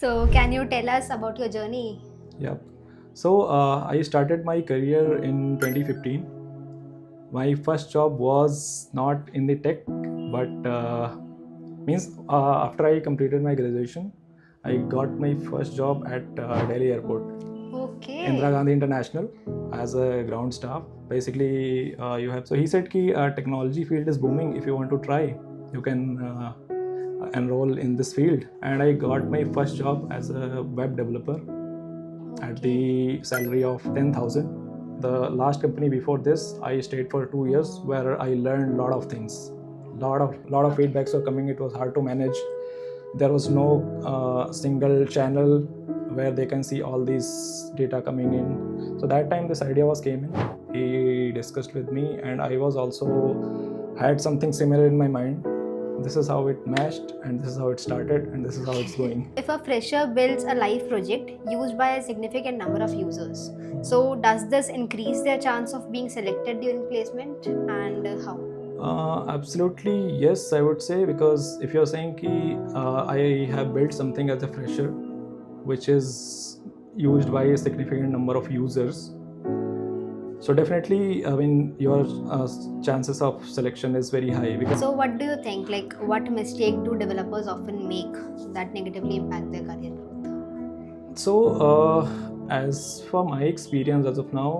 So, can you tell us about your journey? Yep. So I started my career in 2015. My first job was not in the tech, but after I completed my graduation, I got my first job at Delhi Airport, Indira Okay. Gandhi International, as a ground staff. Basically, you have. So he said, "Ki technology field is booming. If you want to try, you can." Enroll in this field, and I got my first job as a web developer at Okay. the salary of 10,000. The last company before this, I stayed for 2 years where I learned a lot of things. Lot of Okay. feedbacks were coming. It was hard to manage. There was no single channel where they can see all these data coming in. So that time this idea was came in. He discussed with me, and I was also had something similar in my mind. This is how it matched, and this is how it started, and this is how it's going. If a fresher builds a live project used by a significant number of users, so does this increase their chance of being selected during placement and how? Absolutely, yes, I would say, because if you're saying ki, I have built something as a fresher, which is used by a significant number of users, so definitely, I mean, your chances of selection is very high. Because So, what do you think? Like, what mistake do developers often make that negatively impact their career growth? as for my experience as of now,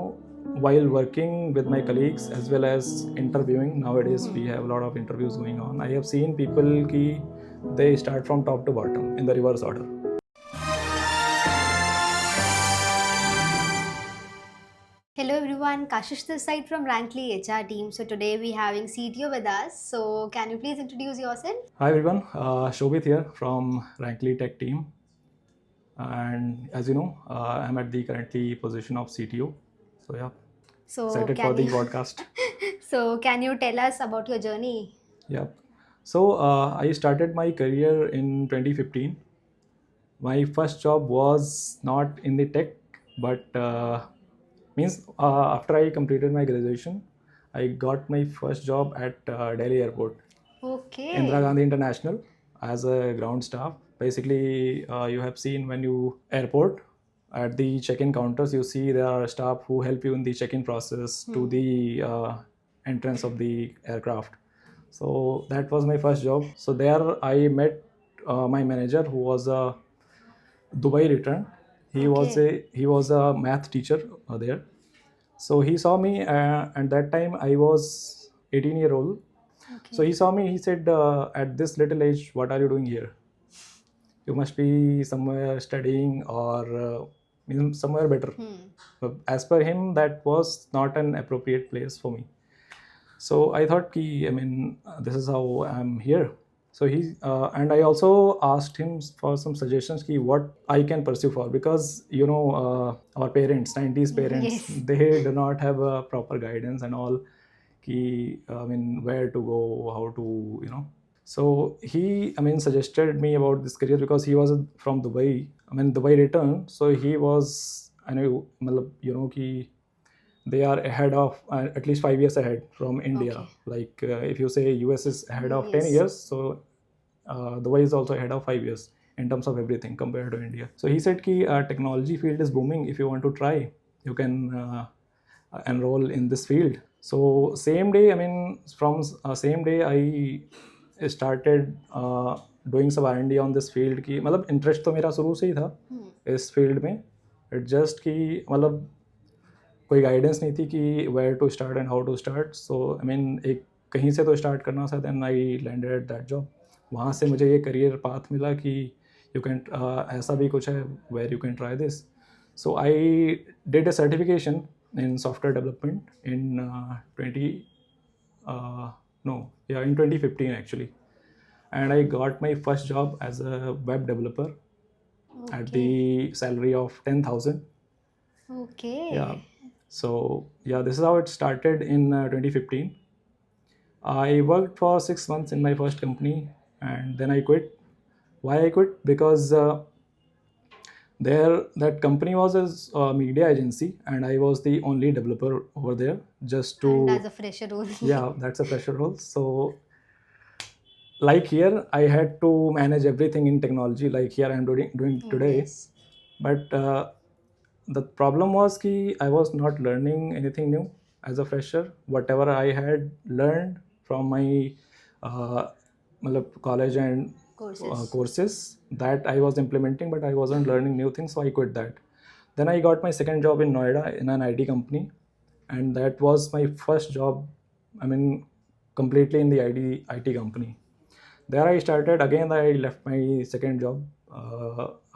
while working with my colleagues as well as interviewing, nowadays we have a lot of interviews going on. I have seen people ki they start from top to bottom in the reverse order. Hello everyone, Kashish this side from Rannkly HR team. So today we having CTO with us. So can you please introduce yourself? Hi everyone, Shobit here from Ranckly Tech team, and as you know, I'm at the currently position of CTO. So yeah, So excited for can the you podcast. so can you tell us about your journey? Yep. So I started my career in 2015. My first job was not in the tech, but after I completed my graduation, I got my first job at Delhi Airport, Indira Okay. Gandhi International, as a ground staff. Basically, you have seen when you airport at the check-in counters, you see there are staff who help you in the check-in process to the entrance of the aircraft. So that was my first job. So there I met my manager, who was a Dubai return. Okay. He was a math teacher there. So he saw me, and that time I was 18-year-old. So he Okay. saw me. He said, "At this little age, what are you doing here? You must be somewhere studying, or somewhere better." But as per him, that was not an appropriate place for me. So I thought, I mean, this is how I'm here. So and I also asked him for some suggestions, what I can pursue for, because our parents, 90s parents, Yes. they do not have a proper guidance and all. I mean, where to go, how to, So he, I mean, suggested me about this career because he was from Dubai. I mean, Dubai returned, so he was, I know, matlab, ki they are ahead of at least 5 years ahead from India. Okay. Like if you say US is ahead of 10 Yes. years, so Dubai is also ahead of 5 years in terms of everything compared to India. So he said, "Ki technology field is booming. If you want to try, you can enroll in this field." So same day, I mean, from same day, I started doing some R&D on this field. कि मतलब interest तो मेरा शुरू से ही था इस field में. It just कि मतलब कोई गाइडेंस नहीं थी कि where to start and how to start. So I mean, एक कहीं से तो स्टार्ट करना था. Then I landed at that job. वहाँ से मुझे ये करियर पाथ मिला कि यू कैन ऐसा भी कुछ है where you can try this. So I did a certification in software development in 20 no yeah in 2015 actually, and I got my first job as a web developer at the Okay. salary of 10,000. Yeah. Okay. So yeah, this is how it started in 2015. I worked for 6 months in my first company, and then I quit. Why I quit? Because there that company was a media agency, and I was the only developer over there. Just And as to a fresher role. yeah, that's a fresher role. So like here I had to manage everything in technology, like here I'm doing today. Yes. But the problem was ki I was not learning anything new as a fresher. Whatever I had learned from my uh, college and Courses. courses, that I was implementing, but I wasn't learning new things, so I quit that. Then I got my second job in Noida in an IT company, and that was my first job. I mean, completely in the IT company. There I started again. I left my second job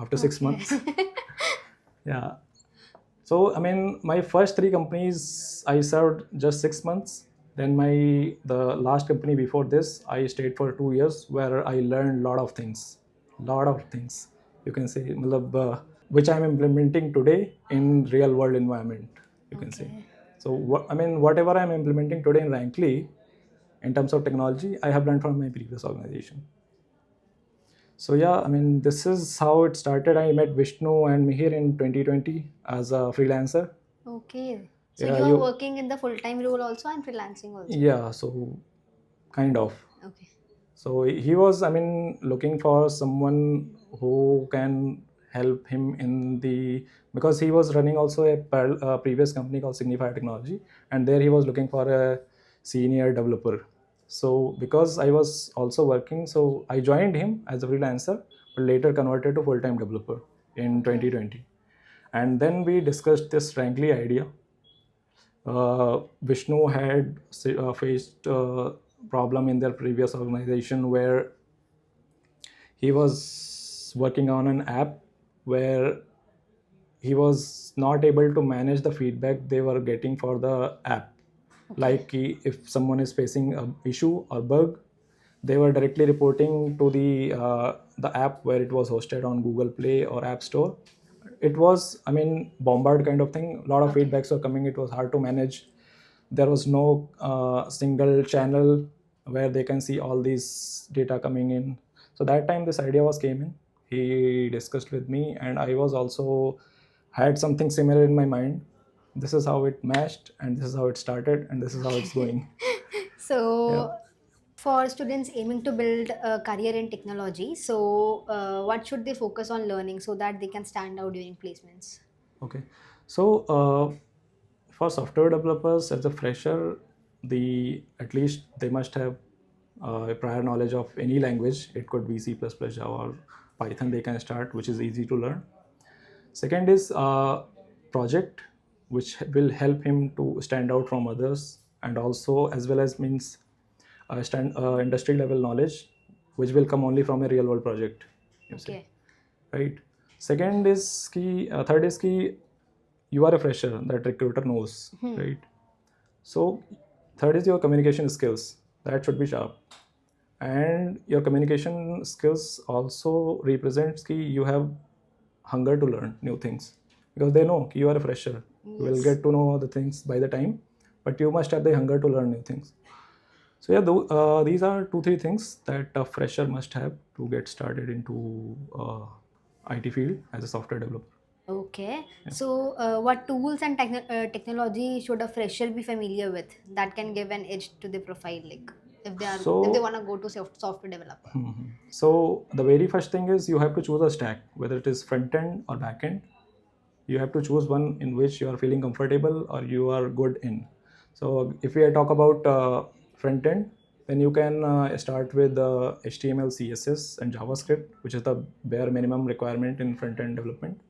after six Okay. months. Yeah. So I mean, my first three companies I served just 6 months. Then the last company before this, I stayed for 2 years, where I learned lot of things. You can say, matlab, which I'm implementing today in real world environment. You can say. Okay. So I mean, whatever I'm implementing today in Ranckly, in terms of technology, I have learned from my previous organization. So yeah, I mean, this is how it started. I met Vishnu and Mihir in 2020 as a freelancer. Okay. So Yeah, you are you. working in the full-time role also and freelancing also. Yeah, so kind of. Okay. So he was, I mean, looking for someone who can help him in the, because he was running also a previous company called Signify Technology, and there he was looking for a senior developer. So because I was also working, so I joined him as a freelancer, but later converted to full-time developer in Okay. 2020. And then we discussed this Ranckly idea. Vishnu had faced problem in their previous organization where he was working on an app where he was not able to manage the feedback they were getting for the app. Okay. Like if someone is facing a issue or bug, they were directly reporting to the app where it was hosted on Google Play or App Store. It was, I mean, bombard kind of thing. A lot of Okay. feedbacks were coming. It was hard to manage. There was no single channel where they can see all these data coming in. So that time this idea was came in. He discussed with me, and I was also had something similar in my mind. This is how it matched, and this is how it started, and this is how it's Okay. going. Yeah. So for students aiming to build a career in technology, so what should they focus on learning so that they can stand out during placements? Okay. So for software developers as a fresher, the at least they must have a prior knowledge of any language. It could be C++, Java, or Python. They can start, which is easy to learn. Second is project, which will help him to stand out from others, and also as well as means industry level knowledge, which will come only from a real world project. You say, Okay. right? Second is key. Third is key. You are a fresher that recruiter knows, Hmm. right? So third is your communication skills, that should be sharp, and your communication skills also represents ki you have hunger to learn new things, because they know ki you are a fresher. You will Yes. get to know the things by the time, but you must have the hunger to learn new things. So yeah, these are 2 3 things that a fresher must have to get started into IT field as a software developer. Okay. Yeah. So what tools and technology should a fresher be familiar with that can give an edge to the profile, like if they So want to go to software developer? So the very first thing is you have to choose a stack, whether it is front end or back end. You have to choose one in which you are feeling comfortable or you are good in. So if we talk about front end, then you can start with HTML, CSS, and JavaScript, which is the bare minimum requirement in front end development.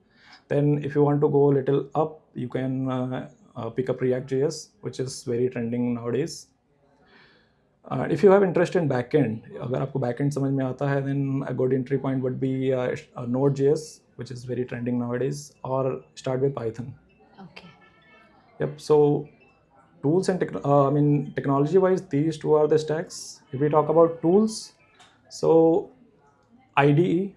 Then if you want to go a little up, you can pick up React.js, which is very trending nowadays. If you have interest in backend, अगर आपको backend समझ में आता है, then a good entry point would be Node.js, which is very trending nowadays, or start with Python. Okay. Yep. So tools and I mean technology wise, these two are the stacks. If we talk about tools, so IDE,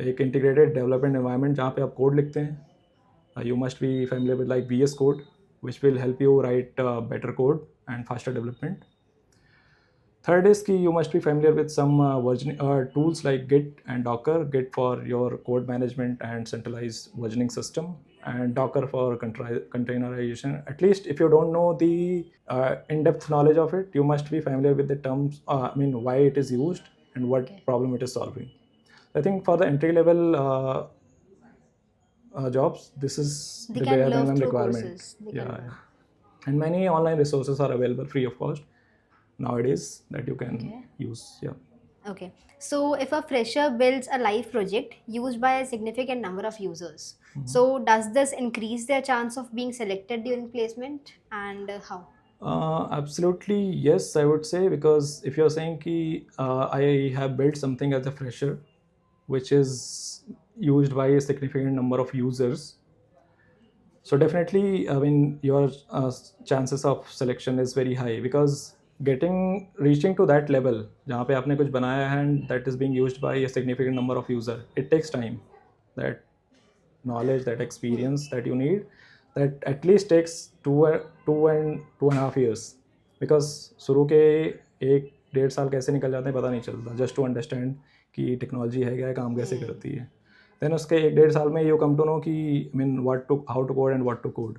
एक integrated development environment जहाँ पे आप code लिखते हैं. You must be familiar with like VS Code, which will help you write better code and faster development. Third is key, you must be familiar with some tools like Git and Docker. Git for your code management and centralized versioning system, and Docker for containerization. At least if you don't know the in-depth knowledge of it, you must be familiar with the terms. I mean, why it is used and what Okay. problem it is solving. I think for the entry level jobs, this is They the can bare learn minimum through requirement. courses. They Yeah, can yeah. learn. And many online resources are available free of cost nowadays that you can Okay. use. Yeah. Okay. So if a fresher builds a live project used by a significant number of users, so does this increase their chance of being selected during placement, and how? Absolutely, yes, I would say, because if you're saying ki, I have built something as a fresher, which is used by a significant number of users, so definitely, I mean, your chances of selection is very high, because reaching to that level, जहाँ पे आपने कुछ बनाया है and that is being used by a significant number of user, it takes time. That knowledge, that experience that you need, that at least takes two and a half years, because शुरू के 1-1.5 साल कैसे निकल जाते हैं पता नहीं चलता, just to understand कि टेक्नोलॉजी है क्या है, काम कैसे करती है. देन उसके 1-1.5 साल में यू कम टू नो कि I mean what to how to code and what to code.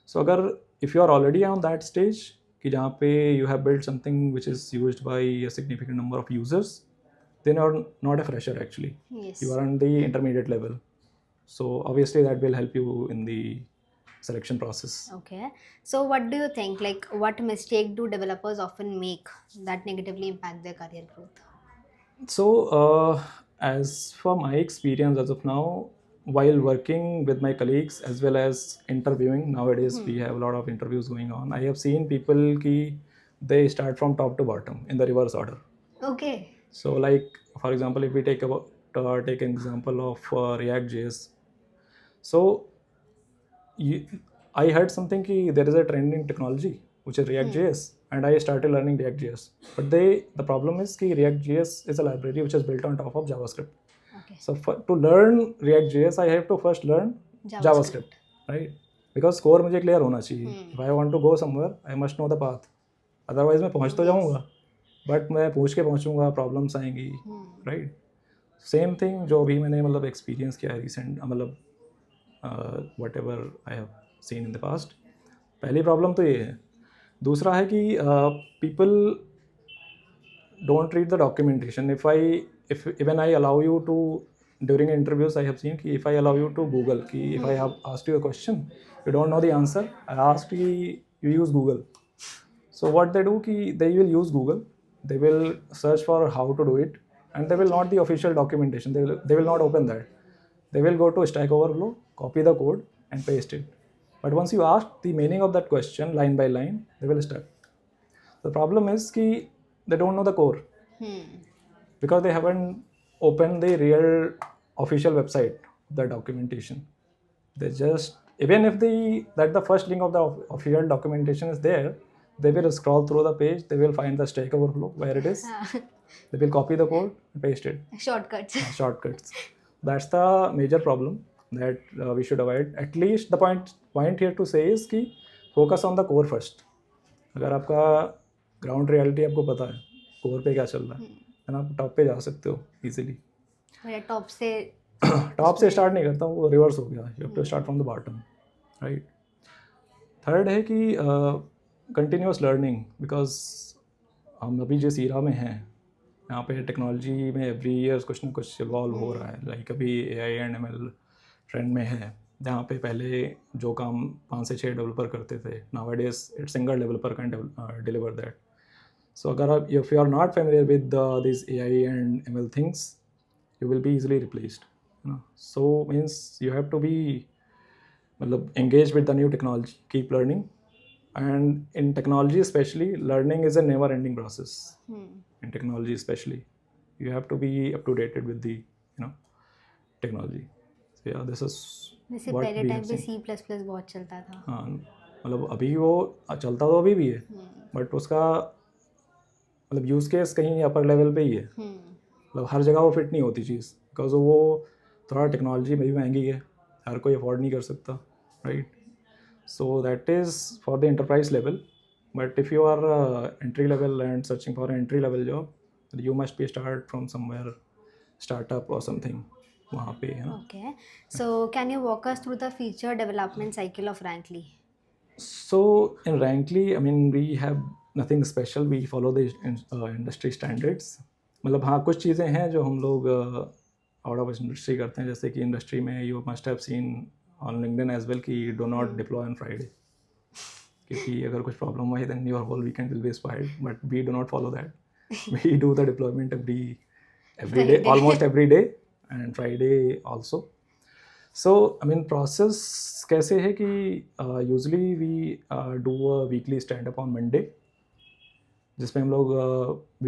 So अगर if you are already on that stage कि जहाँ पे you have build something which is used by a significant number of users, then you're not a fresher actually. You Yes. are on the intermediate level. So obviously that will help you in the selection process. Okay. So what do you think? Like, what mistake do developers often make that negatively impact their career growth? So, as for my experience as of now, while working with my colleagues as well as interviewing, nowadays we have a lot of interviews going on. I have seen people ki they start from top to bottom in the reverse order. Okay. So, like for example, if we take an example of React.js, so you, I heard something ki there is a trending technology which is React.js, and I started learning React.js. But the problem is ki React.js is a library which is built on top of JavaScript. Okay. So to learn React.js, I have to first learn JavaScript, right? Because core मुझे clear होना चाहिए. If I want to go somewhere, I must know the path. Otherwise मैं पहुंच तो जाऊंगा, but मैं पूछ के पहुंचूंगा, problems आएंगी, right? सेम थिंग जो अभी मैंने मतलब एक्सपीरियंस किया है रिसेंट, मतलब what ever I have seen in the past. पहली प्रॉब्लम तो ये है. दूसरा है कि people don't read the documentation. If even I allow you to, during interviews I have seen ki if I allow you to Google ki if I have asked you a question, you don't know the answer, I asked ki you use Google. So what they do ki they will use Google, they will search for how to do it, and they will not the official documentation, they will not open that. They will go to Stack Overflow, copy the code and paste it. But once you ask the meaning of that question line by line, they will stuck. The problem is ki they don't know the core, because they haven't opened the real official website, the documentation. They just, even if the first link of the official documentation is there, they will scroll through the page, they will find the Stack Overflow where it is, they will copy the code and paste it. Shortcuts. Shortcuts. That's the major problem that we should avoid. At least the point here to say is कि focus on the core first. अगर आपका ground reality आपको पता है core पे क्या चल रहा है, then आप टॉप पे जा सकते हो इजीली. टॉप से टॉप से स्टार्ट नहीं करता हूँ, वो रिवर्स हो गया. You have to start from the bottom, right. Third है कि कंटिन्यूस लर्निंग, बिकॉज हम अभी जिस ईरा में हैं यहाँ पे टेक्नोलॉजी में एवरी ईयर कुछ ना कुछ इवॉल्व हो रहा है. लाइक अभी AI एंड ML ट्रेंड में है, जहाँ पे पहले जो काम 5 से 6 डेवलपर करते थे, nowadays it's single developer can deliver that. So अगर आप if you are not familiar with this AI and ML things, you will be easily replaced, you know. So means you have to be मतलब engaged with the new technology, keep learning, and in technology especially, learning is a never ending process. In technology especially, you have to be up to date with the technology. So yeah, this is जैसे what पहले we time have पे seen. C++ बहुत चलता था. हाँ, मतलब अभी वो चलता तो अभी भी है, बट उसका मतलब यूज़ केस कहीं अपर लेवल पे ही है. मतलब हर जगह वो फिट नहीं होती चीज़, बिकॉज वो थोड़ा टेक्नोलॉजी में भी महंगी है, हर कोई अफोर्ड नहीं कर सकता, right. So that is for the enterprise level. But if you are entry level and searching for entry level job, you must be start from somewhere startup और समथिंग, वहाँ पे है ना. Okay. So can you walk us through the feature development cycle of Ranckly? So in Rannkly, I mean, we have nothing special. We follow the industry standards. मतलब हाँ कुछ चीज़ें हैं जो हम लोग आउट ऑफ इंडस्ट्री करते हैं, जैसे कि इंडस्ट्री में you must have seen on LinkedIn as well कि do not deploy on Friday, क्योंकि अगर कुछ प्रॉब्लम हुई then your whole weekend will be spoiled, but we do not follow that. We do the deployment every day, almost every day, and Friday also. So I mean process कैसे है कि usually we do a weekly stand up on Monday, जिसमें हम लोग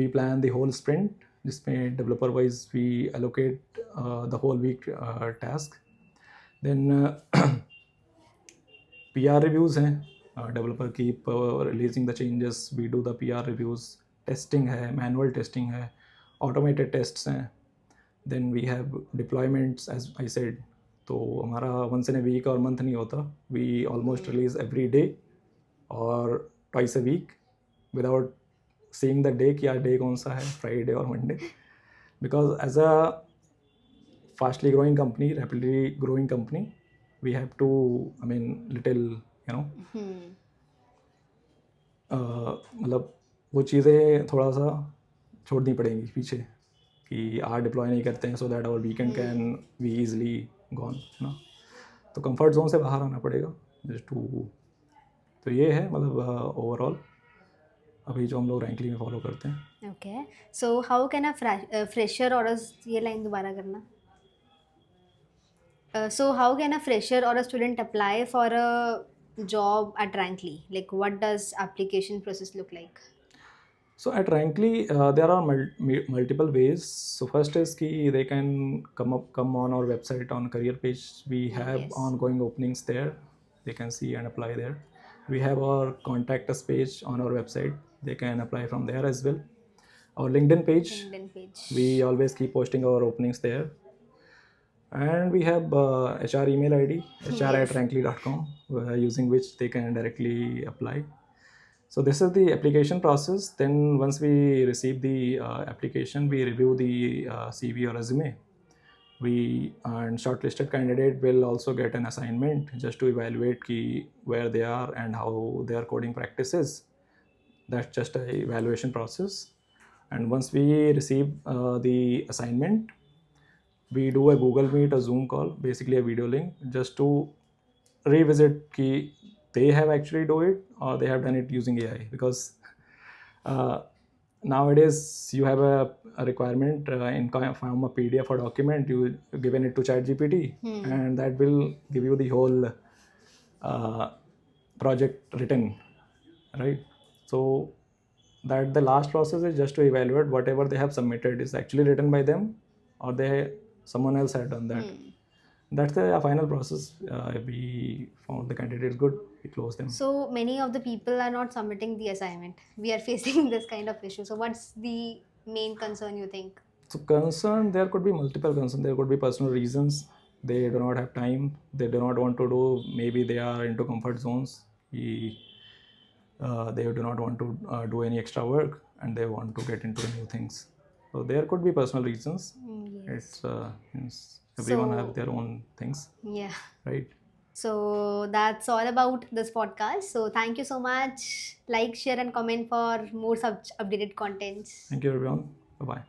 we plan the whole sprint, जिसमें developer wise we allocate the whole week task. Then PR reviews हैं, developer keep releasing the changes, we do the PR reviews. Testing है, manual testing है, automated tests हैं. Then we have deployments as I said. तो हमारा once in a week और month नहीं होता, we almost release every day और twice a week without seeing the day, क्या डे कौन सा है, फ्राइडे और Monday. Because as a fastly growing company, rapidly growing company, we have to I mean little you know मतलब वो चीज़ें थोड़ा सा छोड़नी पड़ेंगी पीछे कि आज डिप्लॉय नहीं करते हैं, so that our weekend can be easily gone ना. तो कंफर्ट जोन से बाहर आना पड़ेगा जस्ट टू. तो ये है मतलब ओवरऑल अभी जो हम लोग रैंकली में फॉलो करते हैं. Okay, so how can a fresher और ये लाइन दोबारा करना. So how can a fresher or a student apply for a job at Ranckly? Like what does application process look like? So at Rannkly, there are multiple ways. So first is ki they can come on our website on career page. We have ongoing openings there. They can see and apply there. We have our contact us page on our website. They can apply from there as well. Our LinkedIn page. We always keep posting our openings there. And we have HR email ID, hr@ranckly.com, using which they can directly apply. So this is the application process. Then once we receive the application, we review the CV or resume. We and shortlisted candidate will also get an assignment just to evaluate where they are and how their coding practice is. That's just a evaluation process. And once we receive the assignment, we do a Google Meet, a Zoom call, basically a video link, just to revisit ki they have actually do it or they have done it using AI. Because nowadays you have a requirement in form of PDF or document, you given it to ChatGPT, and that will give you the whole project written, right? So that the last process is just to evaluate whatever they have submitted is actually written by them or someone else had done that. That's the final process. If we found the candidates good, we close them. So many of the people are not submitting the assignment. We are facing this kind of issue. So what's the main concern you think? So concern, there could be multiple concerns. There could be personal reasons. They do not have time. They do not want to do. Maybe they are into comfort zones. They do not want to do any extra work and they want to get into new things. So there could be personal reasons. Yes. It's everyone have their own things. Yeah. Right. So that's all about this podcast. So thank you so much. Like, share and comment for more such updated contents. Thank you everyone. Bye-bye.